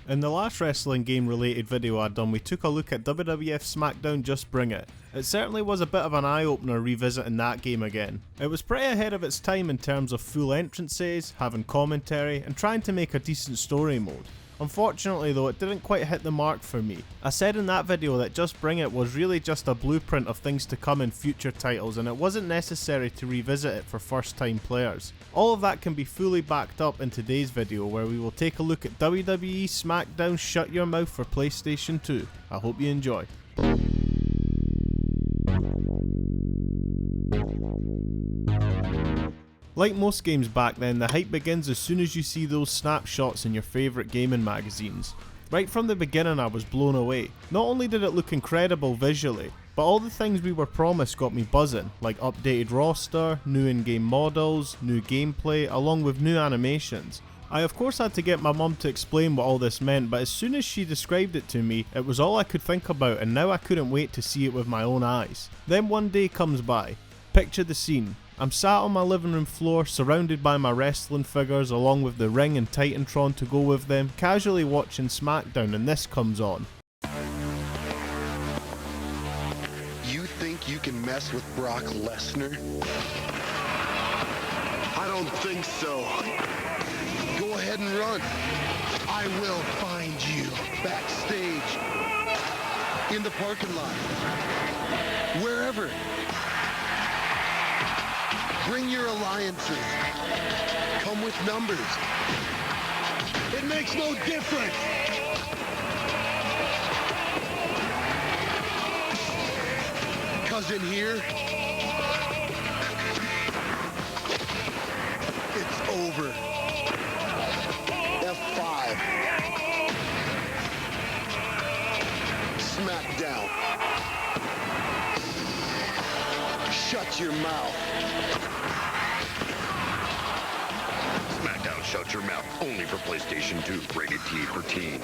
In the last wrestling game related video I'd done, we took a look at WWF Smackdown Just Bring It. It certainly was a bit of an eye-opener revisiting that game again. It was pretty ahead of its time in terms of full entrances, having commentary, and trying to make a decent story mode. Unfortunately though, it didn't quite hit the mark for me. I said in that video that Just Bring It was really just a blueprint of things to come in future titles, and it wasn't necessary to revisit it for first time players. All of that can be fully backed up in today's video, where we will take a look at WWE Smackdown Shut Your Mouth for PlayStation 2. I hope you enjoy. Like most games back then, the hype begins as soon as you see those snapshots in your favourite gaming magazines. Right from the beginning I was blown away. Not only did it look incredible visually, but all the things we were promised got me buzzing, like updated roster, new in-game models, new gameplay, along with new animations. I of course had to get my mum to explain what all this meant, but as soon as she described it to me, it was all I could think about, and now I couldn't wait to see it with my own eyes. Then one day comes by. Picture the scene. I'm sat on my living room floor, surrounded by my wrestling figures along with the ring and Titantron to go with them, casually watching Smackdown, and this comes on. You think you can mess with Brock Lesnar? I don't think so. Go ahead and run. I will find you backstage, in the parking lot, wherever. Bring your alliances. Come with numbers. It makes no difference. Cause in here, it's over. F5. Smackdown. Shut your mouth. Smackdown Shut Your Mouth, only for PlayStation 2, rated T for teen.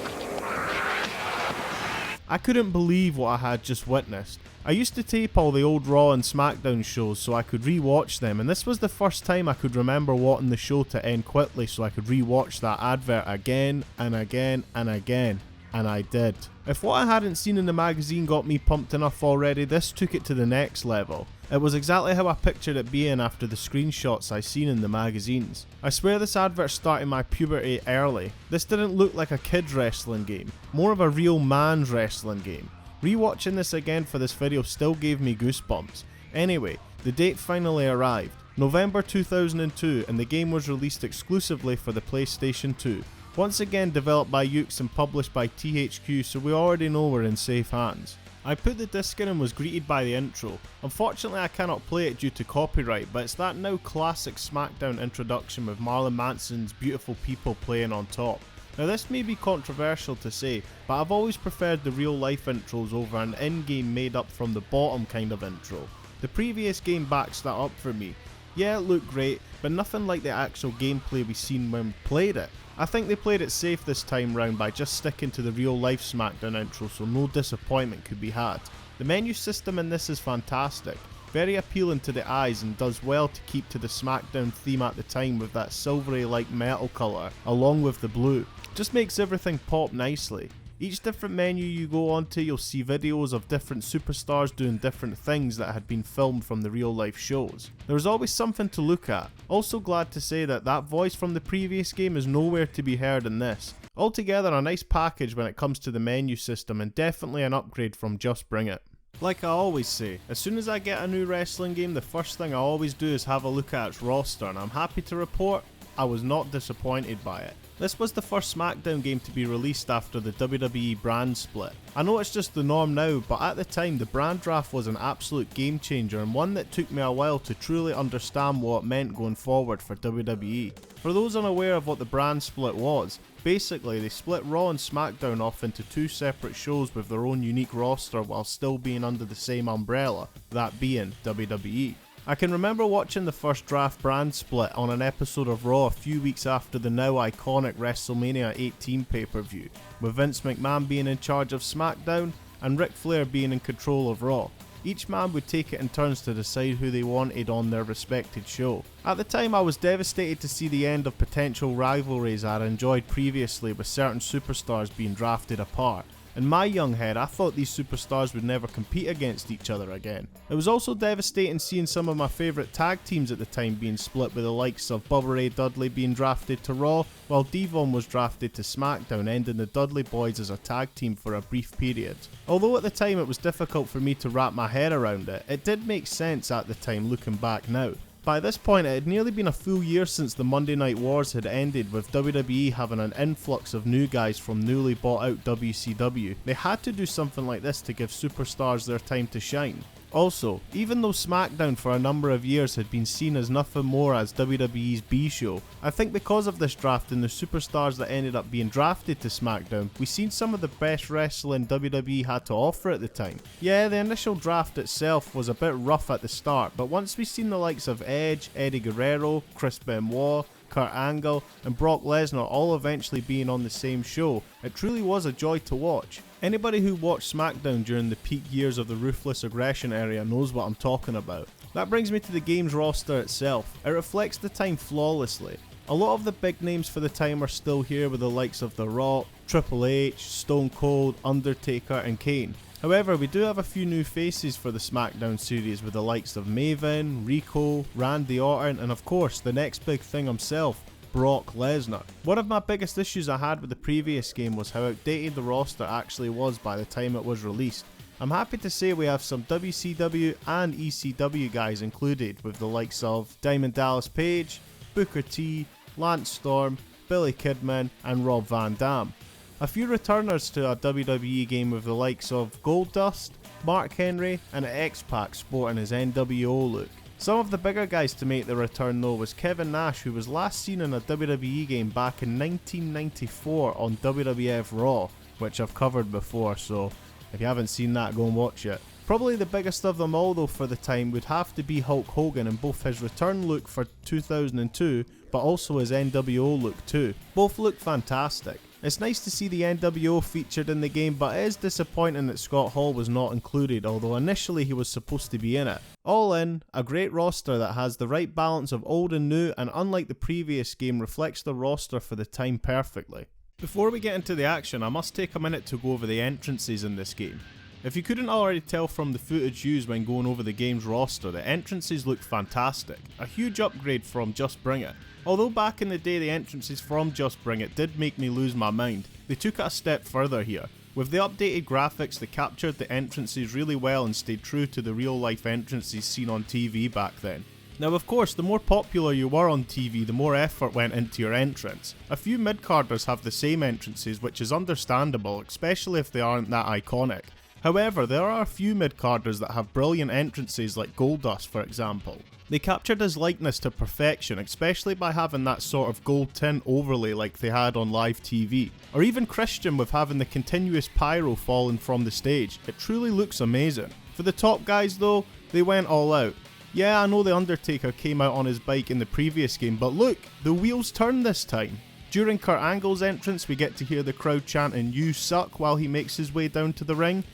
I couldn't believe what I had just witnessed. I used to tape all the old Raw and Smackdown shows so I could re-watch them, and this was the first time I could remember wanting the show to end quickly so I could re-watch that advert again and again and again. And I did. If what I hadn't seen in the magazine got me pumped enough already, this took it to the next level. It was exactly how I pictured it being after the screenshots I seen in the magazines. I swear this advert started my puberty early. This didn't look like a kid's wrestling game, more of a real man's wrestling game. Rewatching this again for this video still gave me goosebumps. Anyway, the date finally arrived. November 2002, and the game was released exclusively for the PlayStation 2. Once again developed by Ukes and published by THQ, so we already know we're in safe hands. I put the disc in and was greeted by the intro. Unfortunately I cannot play it due to copyright, but it's that now classic Smackdown introduction with Marilyn Manson's Beautiful People playing on top. Now this may be controversial to say, but I've always preferred the real life intros over an in-game made up from the bottom kind of intro. The previous game backs that up for me. Yeah, it looked great, but nothing like the actual gameplay we seen when we played it. I think they played it safe this time round by just sticking to the real life Smackdown intro so no disappointment could be had. The menu system in this is fantastic, very appealing to the eyes, and does well to keep to the Smackdown theme at the time with that silvery like metal colour along with the blue. Just makes everything pop nicely. Each different menu you go onto, you'll see videos of different superstars doing different things that had been filmed from the real life shows. There's always something to look at. Also glad to say that that voice from the previous game is nowhere to be heard in this. Altogether a nice package when it comes to the menu system, and definitely an upgrade from Just Bring It. Like I always say, as soon as I get a new wrestling game, the first thing I always do is have a look at its roster, and I'm happy to report I was not disappointed by it. This was the first Smackdown game to be released after the WWE brand split. I know it's just the norm now, but at the time the brand draft was an absolute game changer, and one that took me a while to truly understand what it meant going forward for WWE. For those unaware of what the brand split was, basically they split Raw and Smackdown off into two separate shows with their own unique roster while still being under the same umbrella, that being WWE. I can remember watching the first draft brand split on an episode of Raw a few weeks after the now iconic WrestleMania 18 pay-per-view, with Vince McMahon being in charge of SmackDown and Ric Flair being in control of Raw. Each man would take it in turns to decide who they wanted on their respected show. At the time, I was devastated to see the end of potential rivalries I had enjoyed previously, with certain superstars being drafted apart. In my young head, I thought these superstars would never compete against each other again. It was also devastating seeing some of my favourite tag teams at the time being split, with the likes of Bubba Ray Dudley being drafted to Raw, while Devon was drafted to SmackDown, ending the Dudley Boys as a tag team for a brief period. Although at the time it was difficult for me to wrap my head around it, it did make sense at the time looking back now. By this point, it had nearly been a full year since the Monday Night Wars had ended, with WWE having an influx of new guys from newly bought out WCW. They had to do something like this to give superstars their time to shine. Also, even though SmackDown for a number of years had been seen as nothing more as WWE's B show, I think because of this draft and the superstars that ended up being drafted to SmackDown, we seen some of the best wrestling WWE had to offer at the time. Yeah, the initial draft itself was a bit rough at the start, but once we seen the likes of Edge, Eddie Guerrero, Chris Benoit, Kurt Angle and Brock Lesnar all eventually being on the same show, it truly was a joy to watch. Anybody who watched SmackDown during the peak years of the Ruthless Aggression era knows what I'm talking about. That brings me to the game's roster itself. It reflects the time flawlessly. A lot of the big names for the time are still here, with the likes of The Rock, Triple H, Stone Cold, Undertaker and Kane. However, we do have a few new faces for the SmackDown series, with the likes of Maven, Rico, Randy Orton and of course the next big thing himself, Brock Lesnar. One of my biggest issues I had with the previous game was how outdated the roster actually was by the time it was released. I'm happy to say we have some WCW and ECW guys included, with the likes of Diamond Dallas Page, Booker T, Lance Storm, Billy Kidman and Rob Van Dam. A few returners to a WWE game with the likes of Goldust, Mark Henry and X-Pac sporting his NWO look. Some of the bigger guys to make the return though was Kevin Nash, who was last seen in a WWE game back in 1994 on WWF Raw, which I've covered before, so if you haven't seen that, go and watch it. Probably the biggest of them all though for the time would have to be Hulk Hogan, in both his return look for 2002 but also his NWO look too. Both look fantastic. It's nice to see the NWO featured in the game, but it is disappointing that Scott Hall was not included, although initially he was supposed to be in it. All in, a great roster that has the right balance of old and new, and unlike the previous game, reflects the roster for the time perfectly. Before we get into the action, I must take a minute to go over the entrances in this game. If you couldn't already tell from the footage used when going over the game's roster, the entrances look fantastic. A huge upgrade from Just Bring It. Although back in the day the entrances from Just Bring It did make me lose my mind, they took it a step further here. With the updated graphics, they captured the entrances really well and stayed true to the real life entrances seen on TV back then. Now of course, the more popular you were on TV, the more effort went into your entrance. A few mid-carders have the same entrances, which is understandable, especially if they aren't that iconic. However, there are a few mid-carders that have brilliant entrances, like Goldust for example. They captured his likeness to perfection, especially by having that sort of gold tint overlay like they had on live TV. Or even Christian with having the continuous pyro falling from the stage. It truly looks amazing. For the top guys though, they went all out. Yeah, I know the Undertaker came out on his bike in the previous game, but look, the wheels turned this time. During Kurt Angle's entrance, we get to hear the crowd chanting "You suck" while he makes his way down to the ring.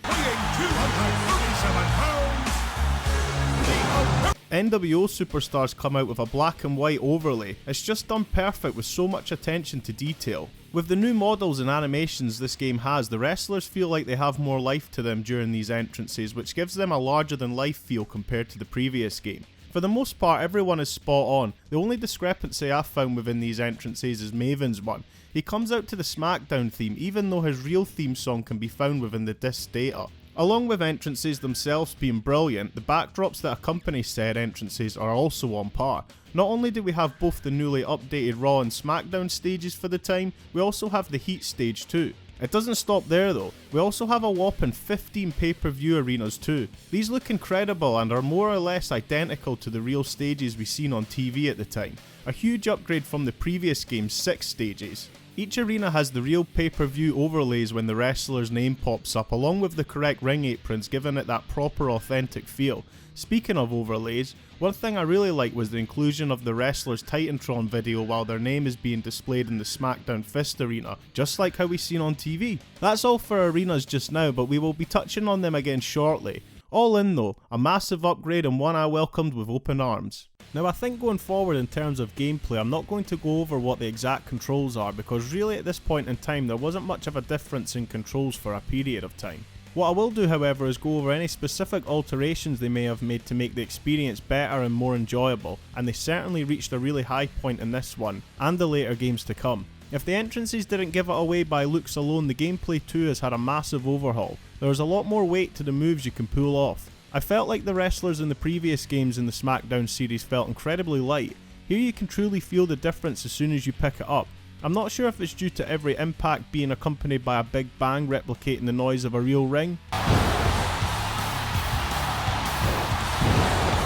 NWO superstars come out with a black and white overlay. It's just done perfect with so much attention to detail. With the new models and animations this game has, the wrestlers feel like they have more life to them during these entrances, which gives them a larger than life feel compared to the previous game. For the most part, everyone is spot on. The only discrepancy I've found within these entrances is Maven's one. He comes out to the SmackDown theme, even though his real theme song can be found within the disc data. Along with entrances themselves being brilliant, the backdrops that accompany said entrances are also on par. Not only do we have both the newly updated Raw and SmackDown stages for the time, we also have the Heat stage too. It doesn't stop there though, we also have a whopping 15 pay-per-view arenas too. These look incredible and are more or less identical to the real stages we seen on TV at the time. A huge upgrade from the previous game's 6 stages. Each arena has the real pay-per-view overlays when the wrestler's name pops up, along with the correct ring aprons, giving it that proper authentic feel. Speaking of overlays, one thing I really liked was the inclusion of the wrestler's Titantron video while their name is being displayed in the SmackDown Fist arena, just like how we've seen on TV. That's all for arenas just now, but we will be touching on them again shortly. All in though, a massive upgrade and one I welcomed with open arms. Now I think going forward in terms of gameplay, I'm not going to go over what the exact controls are because really at this point in time there wasn't much of a difference in controls for a period of time. What I will do however is go over any specific alterations they may have made to make the experience better and more enjoyable, and they certainly reached a really high point in this one, and the later games to come. If the entrances didn't give it away by looks alone, the gameplay too has had a massive overhaul. There is a lot more weight to the moves you can pull off. I felt like the wrestlers in the previous games in the Smackdown series felt incredibly light. Here you can truly feel the difference as soon as you pick it up. I'm not sure if it's due to every impact being accompanied by a big bang replicating the noise of a real ring,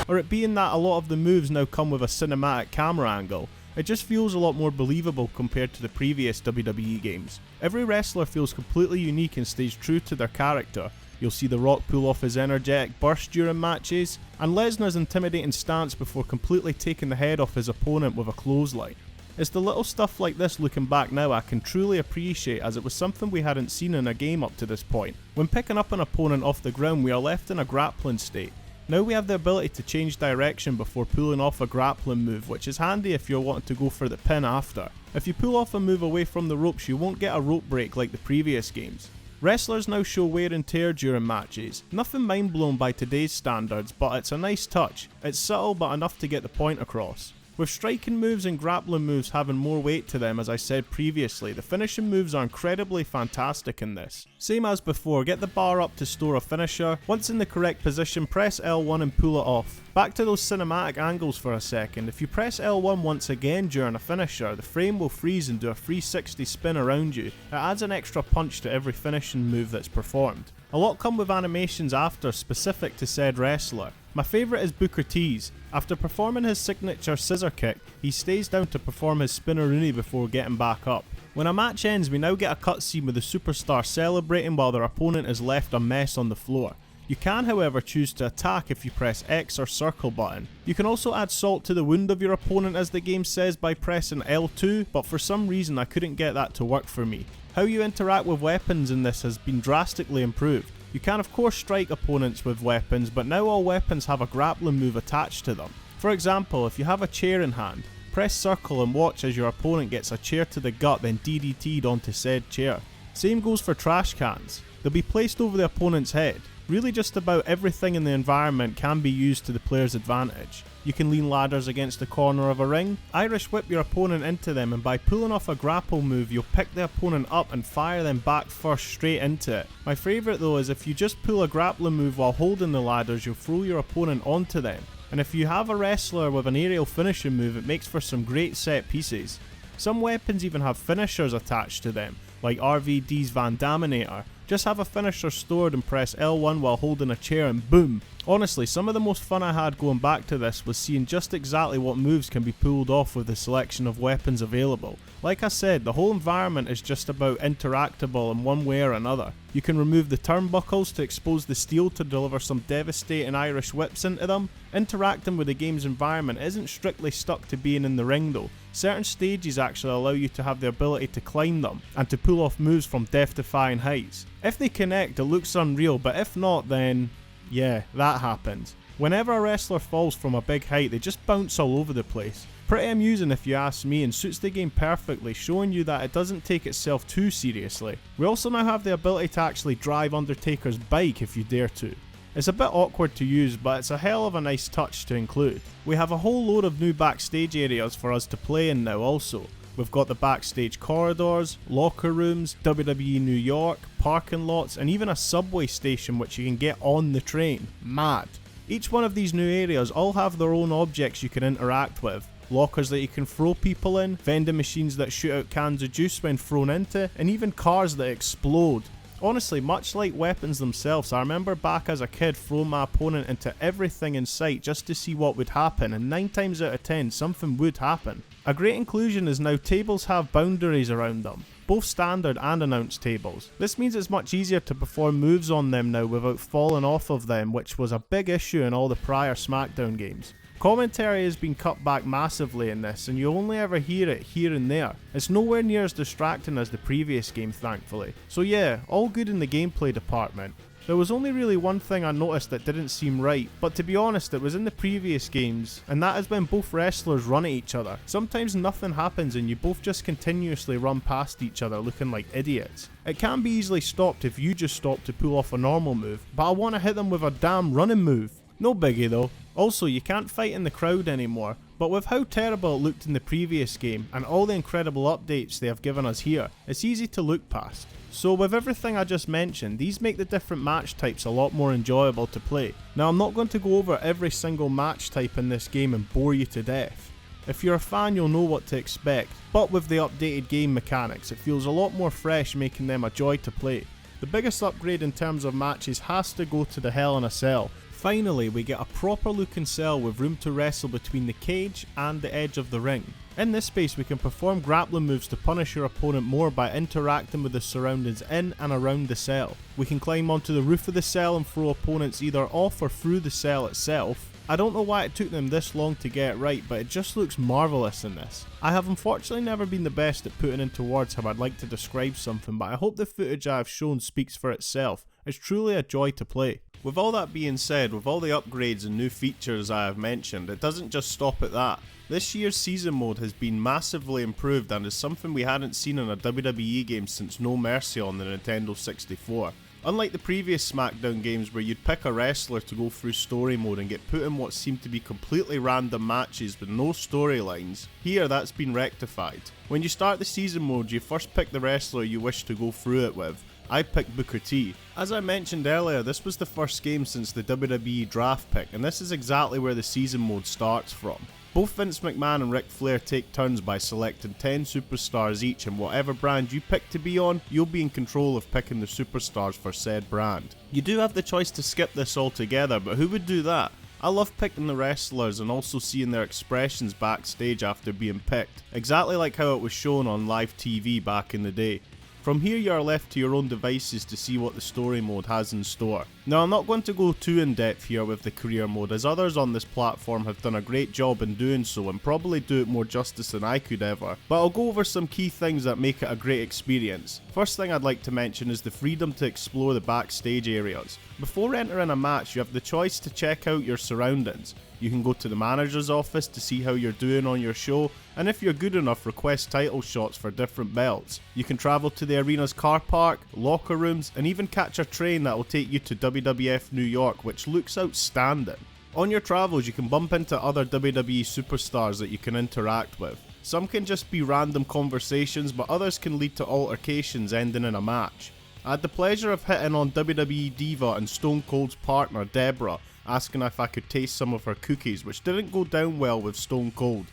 or it being that a lot of the moves now come with a cinematic camera angle. It just feels a lot more believable compared to the previous WWE games. Every wrestler feels completely unique and stays true to their character. You'll see The Rock pull off his energetic burst during matches, and Lesnar's intimidating stance before completely taking the head off his opponent with a clothesline. It's the little stuff like this looking back now I can truly appreciate, as it was something we hadn't seen in a game up to this point. When picking up an opponent off the ground, we are left in a grappling state. Now we have the ability to change direction before pulling off a grappling move, which is handy if you're wanting to go for the pin after. If you pull off a move away from the ropes, you won't get a rope break like the previous games. Wrestlers now show wear and tear during matches. Nothing mind blown by today's standards, but it's a nice touch. It's subtle but enough to get the point across. With striking moves and grappling moves having more weight to them, as I said previously, the finishing moves are incredibly fantastic in this. Same as before, get the bar up to store a finisher. Once in the correct position, press L1 and pull it off. Back to those cinematic angles for a second. If you press L1 once again during a finisher, the frame will freeze and do a 360 spin around you. It adds an extra punch to every finishing move that's performed. A lot come with animations after specific to said wrestler. My favourite is Booker T's. After performing his signature scissor kick, he stays down to perform his spinneroonie before getting back up. When a match ends, we now get a cutscene with the superstar celebrating while their opponent is left a mess on the floor. You can however choose to attack if you press X or circle button. You can also add salt to the wound of your opponent as the game says by pressing L2, but for some reason I couldn't get that to work for me. How you interact with weapons in this has been drastically improved. You can of course strike opponents with weapons, but now all weapons have a grappling move attached to them. For example, if you have a chair in hand, press circle and watch as your opponent gets a chair to the gut then DDT'd onto said chair. Same goes for trash cans. They'll be placed over the opponent's head. Really just about everything in the environment can be used to the player's advantage. You can lean ladders against the corner of a ring, Irish whip your opponent into them, and by pulling off a grapple move you'll pick the opponent up and fire them back first straight into it. My favourite though is if you just pull a grappling move while holding the ladders, you'll throw your opponent onto them. And if you have a wrestler with an aerial finishing move, it makes for some great set pieces. Some weapons even have finishers attached to them, like RVD's Van Daminator. Just have a finisher stored and press L1 while holding a chair and boom. Honestly, some of the most fun I had going back to this was seeing just exactly what moves can be pulled off with the selection of weapons available. Like I said, the whole environment is just about interactable in one way or another. You can remove the turnbuckles to expose the steel to deliver some devastating Irish whips into them. Interacting with the game's environment isn't strictly stuck to being in the ring though. Certain stages actually allow you to have the ability to climb them and to pull off moves from death-defying heights. If they connect, it looks unreal, but if not, then yeah, that happens. Whenever a wrestler falls from a big height, they just bounce all over the place. Pretty amusing if you ask me, and suits the game perfectly, showing you that it doesn't take itself too seriously. We also now have the ability to actually drive Undertaker's bike if you dare to. It's a bit awkward to use, but it's a hell of a nice touch to include. We have a whole load of new backstage areas for us to play in now also. We've got the backstage corridors, locker rooms, WWE New York, parking lots, and even a subway station which you can get on the train. Mad. Each one of these new areas all have their own objects you can interact with. Lockers that you can throw people in, vending machines that shoot out cans of juice when thrown into, and even cars that explode. Honestly, much like weapons themselves, I remember back as a kid throwing my opponent into everything in sight just to see what would happen, and 9 times out of 10 something would happen. A great inclusion is now tables have boundaries around them, both standard and announced tables. This means it's much easier to perform moves on them now without falling off of them, which was a big issue in all the prior Smackdown games. Commentary has been cut back massively in this, and you only ever hear it here and there. It's nowhere near as distracting as the previous game, thankfully. So yeah, all good in the gameplay department. There was only really one thing I noticed that didn't seem right, but to be honest it was in the previous games, and that is when both wrestlers run at each other. Sometimes nothing happens and you both just continuously run past each other looking like idiots. It can be easily stopped if you just stop to pull off a normal move, but I want to hit them with a damn running move. No biggie though. Also, you can't fight in the crowd anymore, but with how terrible it looked in the previous game and all the incredible updates they have given us here, it's easy to look past. So with everything I just mentioned, these make the different match types a lot more enjoyable to play. Now I'm not going to go over every single match type in this game and bore you to death. If you're a fan you'll know what to expect, but with the updated game mechanics it feels a lot more fresh, making them a joy to play. The biggest upgrade in terms of matches has to go to the Hell in a Cell. Finally, we get a proper looking cell with room to wrestle between the cage and the edge of the ring. In this space we can perform grappling moves to punish your opponent more by interacting with the surroundings in and around the cell. We can climb onto the roof of the cell and throw opponents either off or through the cell itself. I don't know why it took them this long to get it right, but it just looks marvellous in this. I have unfortunately never been the best at putting into words how I'd like to describe something, but I hope the footage I have shown speaks for itself. It's truly a joy to play. With all that being said, with all the upgrades and new features I have mentioned, it doesn't just stop at that. This year's season mode has been massively improved and is something we hadn't seen in a WWE game since No Mercy on the Nintendo 64. Unlike the previous Smackdown games where you'd pick a wrestler to go through story mode and get put in what seemed to be completely random matches with no storylines, here that's been rectified. When you start the season mode, you first pick the wrestler you wish to go through it with. I picked Booker T. As I mentioned earlier, this was the first game since the WWE draft pick, and this is exactly where the season mode starts from. Both Vince McMahon and Ric Flair take turns by selecting 10 superstars each, and whatever brand you pick to be on, you'll be in control of picking the superstars for said brand. You do have the choice to skip this altogether, but who would do that? I love picking the wrestlers and also seeing their expressions backstage after being picked, exactly like how it was shown on live TV back in the day. From here you are left to your own devices to see what the story mode has in store. Now I'm not going to go too in depth here with the career mode, as others on this platform have done a great job in doing so and probably do it more justice than I could ever, but I'll go over some key things that make it a great experience. First thing I'd like to mention is the freedom to explore the backstage areas. Before entering a match you have the choice to check out your surroundings. You can go to the manager's office to see how you're doing on your show, and if you're good enough, request title shots for different belts. You can travel to the arena's car park, locker rooms, and even catch a train that will take you to WWF New York, which looks outstanding. On your travels you can bump into other WWE superstars that you can interact with. Some can just be random conversations, but others can lead to altercations ending in a match. I had the pleasure of hitting on WWE Diva and Stone Cold's partner Deborah, asking if I could taste some of her cookies, which didn't go down well with Stone Cold.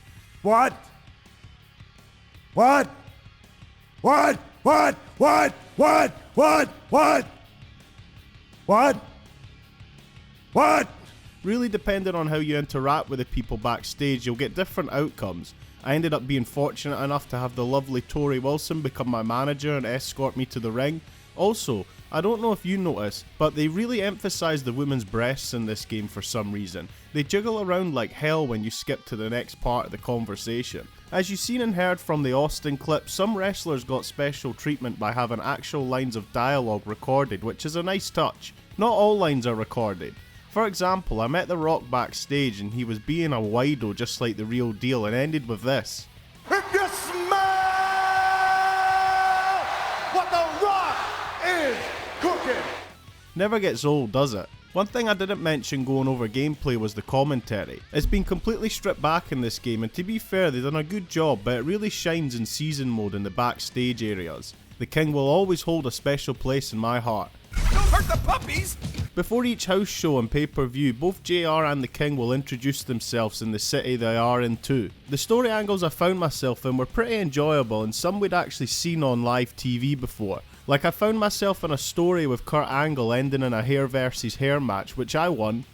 What? What? What? What? What? What? What? What? What? What? Really, depending on how you interact with the people backstage, you'll get different outcomes. I ended up being fortunate enough to have the lovely Tori Wilson become my manager and escort me to the ring. Also, I don't know if you notice, but they really emphasise the women's breasts in this game for some reason. They jiggle around like hell when you skip to the next part of the conversation. As you've seen and heard from the Austin clip, some wrestlers got special treatment by having actual lines of dialogue recorded, which is a nice touch. Not all lines are recorded. For example, I met The Rock backstage and he was being a wido just like the real deal and ended with this. If you smell what the Rock is cooking. Never gets old, does it? One thing I didn't mention going over gameplay was the commentary. It's been completely stripped back in this game, and to be fair they've done a good job, but it really shines in season mode in the backstage areas. The King will always hold a special place in my heart. Don't hurt the puppies! Before each house show and pay-per-view, both JR and the King will introduce themselves in the city they are in too. The story angles I found myself in were pretty enjoyable and some we'd actually seen on live TV before. Like I found myself in a story with Kurt Angle ending in a hair versus hair match, which I won.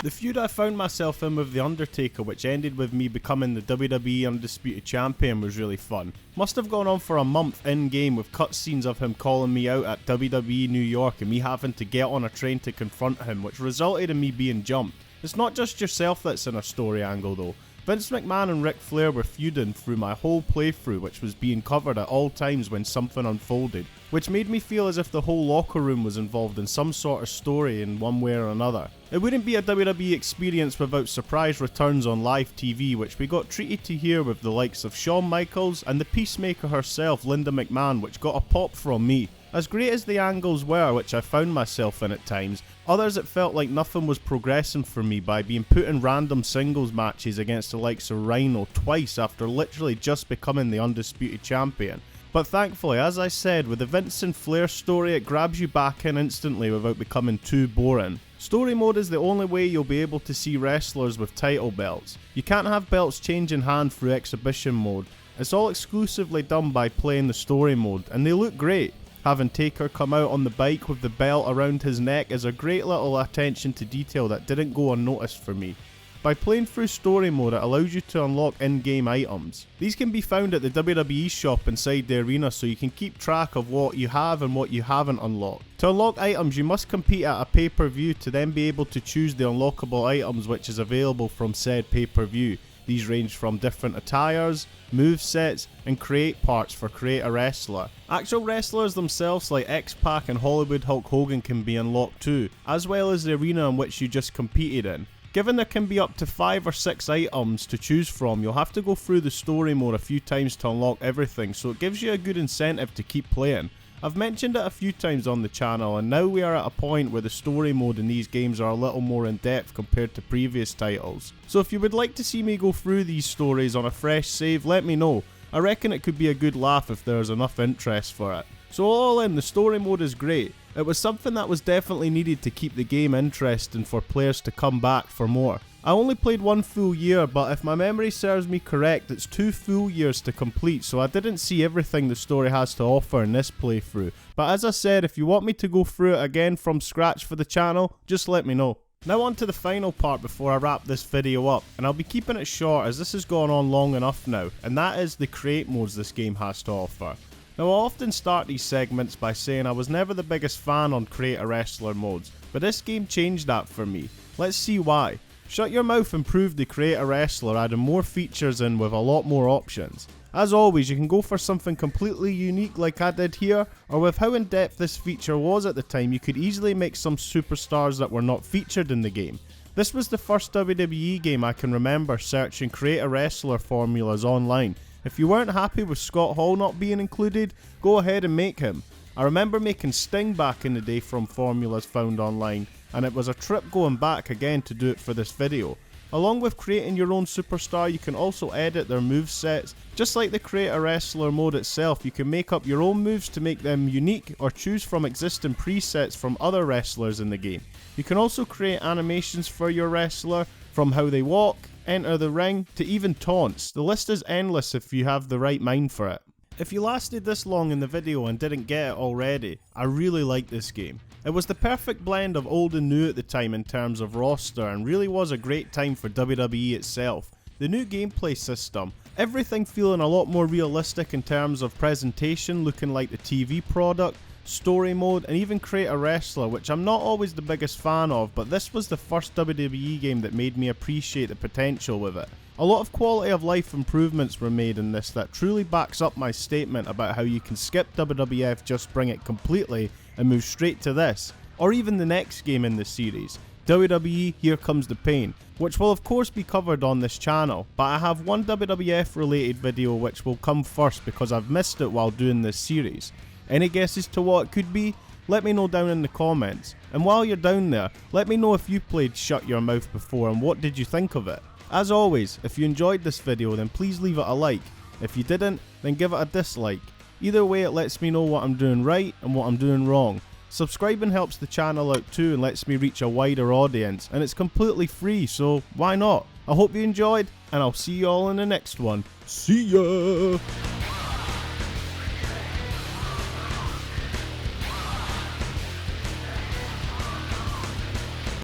The feud I found myself in with The Undertaker, which ended with me becoming the WWE Undisputed Champion, was really fun. Must have gone on for a month in-game with cutscenes of him calling me out at WWE New York and me having to get on a train to confront him, which resulted in me being jumped. It's not just yourself that's in a story angle though. Vince McMahon and Ric Flair were feuding through my whole playthrough, which was being covered at all times when something unfolded, which made me feel as if the whole locker room was involved in some sort of story in one way or another. It wouldn't be a WWE experience without surprise returns on live TV, which we got treated to here with the likes of Shawn Michaels and the Peacemaker herself, Linda McMahon, which got a pop from me. As great as the angles were, which I found myself in at times, others it felt like nothing was progressing for me by being put in random singles matches against the likes of Rhino twice after literally just becoming the undisputed champion. But thankfully, as I said, with the Vince and Flair story, it grabs you back in instantly without becoming too boring. Story mode is the only way you'll be able to see wrestlers with title belts. You can't have belts change in hand through exhibition mode. It's all exclusively done by playing the story mode, and they look great. Having Taker come out on the bike with the belt around his neck is a great little attention to detail that didn't go unnoticed for me. By playing through story mode, it allows you to unlock in-game items. These can be found at the WWE shop inside the arena, so you can keep track of what you have and what you haven't unlocked. To unlock items, you must compete at a pay-per-view to then be able to choose the unlockable items which is available from said pay-per-view. These range from different attires, movesets, and create parts for Create a Wrestler. Actual wrestlers themselves like X-Pac and Hollywood Hulk Hogan can be unlocked too, as well as the arena in which you just competed in. Given there can be up to 5 or 6 items to choose from, you'll have to go through the story mode a few times to unlock everything, so it gives you a good incentive to keep playing. I've mentioned it a few times on the channel, and now we are at a point where the story mode in these games are a little more in depth compared to previous titles. So if you would like to see me go through these stories on a fresh save, let me know. I reckon it could be a good laugh if there's enough interest for it. So all in, the story mode is great. It was something that was definitely needed to keep the game interesting for players to come back for more. I only played 1 full year, but if my memory serves me correct, it's 2 full years to complete, so I didn't see everything the story has to offer in this playthrough. But as I said, if you want me to go through it again from scratch for the channel, just let me know. Now on to the final part before I wrap this video up, and I'll be keeping it short as this has gone on long enough now, and that is the create modes this game has to offer. Now I often start these segments by saying I was never the biggest fan on Create a Wrestler modes, but this game changed that for me. Let's see why. Shut Your Mouth improved the Create a Wrestler, adding more features in with a lot more options. As always, you can go for something completely unique like I did here, or with how in depth this feature was at the time, you could easily make some superstars that were not featured in the game. This was the first WWE game I can remember searching Create a Wrestler formulas online. If you weren't happy with Scott Hall not being included, go ahead and make him. I remember making Sting back in the day from formulas found online, and it was a trip going back again to do it for this video. Along with creating your own superstar, you can also edit their movesets. Just like the Create a Wrestler mode itself, you can make up your own moves to make them unique or choose from existing presets from other wrestlers in the game. You can also create animations for your wrestler, from how they walk, enter the ring, to even taunts. The list is endless if you have the right mind for it. If you lasted this long in the video and didn't get it already, I really like this game. It was the perfect blend of old and new at the time in terms of roster, and really was a great time for WWE itself. The new gameplay system, everything feeling a lot more realistic in terms of presentation, looking like the TV product, story mode, and even Create a Wrestler, which I'm not always the biggest fan of, but this was the first WWE game that made me appreciate the potential with it. A lot of quality of life improvements were made in this that truly backs up my statement about how you can skip WWF, just bring it completely, and move straight to this, or even the next game in the series, WWE Here Comes the Pain, which will of course be covered on this channel, but I have one WWF related video which will come first because I've missed it while doing this series. Any guesses to what it could be? Let me know down in the comments, and while you're down there, let me know if you played Shut Your Mouth before and what did you think of it. As always, if you enjoyed this video then please leave it a like, if you didn't then give it a dislike. Either way it lets me know what I'm doing right and what I'm doing wrong. Subscribing helps the channel out too and lets me reach a wider audience, and it's completely free, so why not? I hope you enjoyed, and I'll see you all in the next one. See ya!